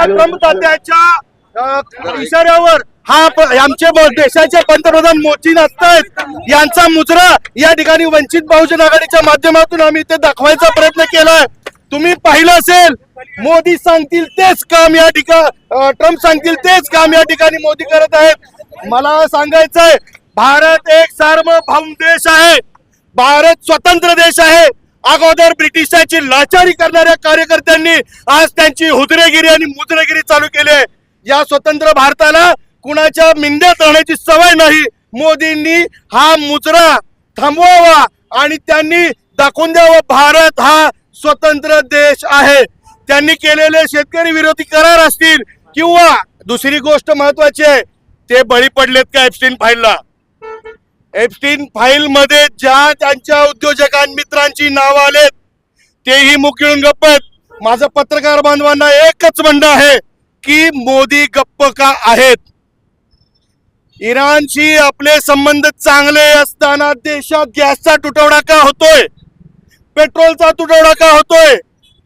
या ट्रम्प तात्याच्या इशाऱ्यावर आमचे देशाचे पंतप्रधान मोदी नसतायत यांचा मुजरा या ठिकाणी वंचित बहुजन आघाडीच्या माध्यमातून आम्ही ते दाखवायचा प्रयत्न केलाय। तुम्ही पाहिलं असेल, मोदी सांगतील तेच काम या ठिकाणी, ट्रम्प सांगतील तेच काम या ठिकाणी मोदी करत आहेत। मला सांगायचंय, भारत एक सार्वभौम देश आहे, भारत स्वतंत्र देश आहे। अगोदर ब्रिटिशांची लाचारी करणाऱ्या कार्यकर्त्यांनी आज त्यांची हुजरेगिरी आणि मुजरेगिरी चालू केली। या स्वतंत्र भारताला कुणाच्या मिंद्यात राहण्याची सवय नाही। मोदींनी हा मुजरा थांबवावा आणि त्यांनी दाखवून द्यावं भारत हा स्वतंत्र देश आहे। त्यांनी केलेले शेतकरी विरोधी करार असतील किंवा दुसरी गोष्ट महत्वाची आहे, ते बळी पडलेत का एप्स्टीन फाईलला? एप्स्टीन फाईल मध्ये ज्या त्यांच्या उद्योजकां मित्रांची नाव आलेत तेही मुख गिळून गप्प आहेत। माझं पत्रकार बांधवांना एकच म्हणणं आहे की मोदी गप्प का आहेत? इराणशी आपले संबंध चांगले असताना देशात गॅसचा तुटवडा का होतोय, पेट्रोलचा तुटवडा का होतोय?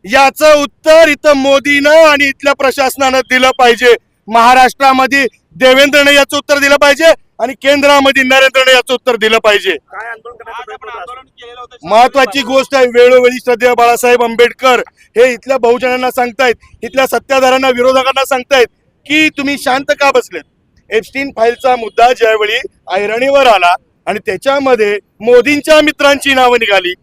याचं उत्तर इथं मोदीनं आणि इथल्या प्रशासनानं दिलं पाहिजे। महाराष्ट्रामध्ये देवेंद्रने याचं उत्तर दिलं पाहिजे आणि केंद्रामध्ये नरेंद्रने याचं उत्तर दिलं पाहिजे। महत्वाची गोष्ट आहे, वेळोवेळी श्रद्धेय बाळासाहेब आंबेडकर हे इथल्या बहुजनांना सांगतायत, इथल्या सत्ताधाऱ्यांना, विरोधकांना सांगतायत की तुम्ही शांत का बसलेत। एप्स्टीन फाईलचा मुद्दा ज्यावेळी ऐरणीवर आला आणि त्याच्यामध्ये मोदींच्या मित्रांची नावं निघाली,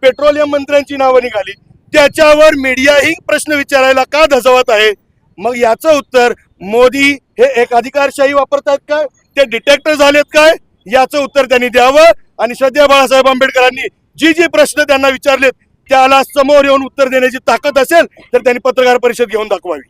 पेट्रोलियम मंत्र्यांची नावं निघाली, त्याच्यावर मीडिया ही प्रश्न विचारायला का धजावत आहे? मग याचं उत्तर, मोदी हे एक अधिकारशाही वापरतात काय, ते डिटेक्टर झालेत काय? याचं उत्तर त्यांनी द्यावं आणि श्रद्धेय बाळासाहेब आंबेडकरांनी जी प्रश्न त्यांना विचारलेत त्याला समोर येऊन उत्तर देण्याची ताकद असेल तर त्यांनी पत्रकार परिषद घेऊन दाखवावी।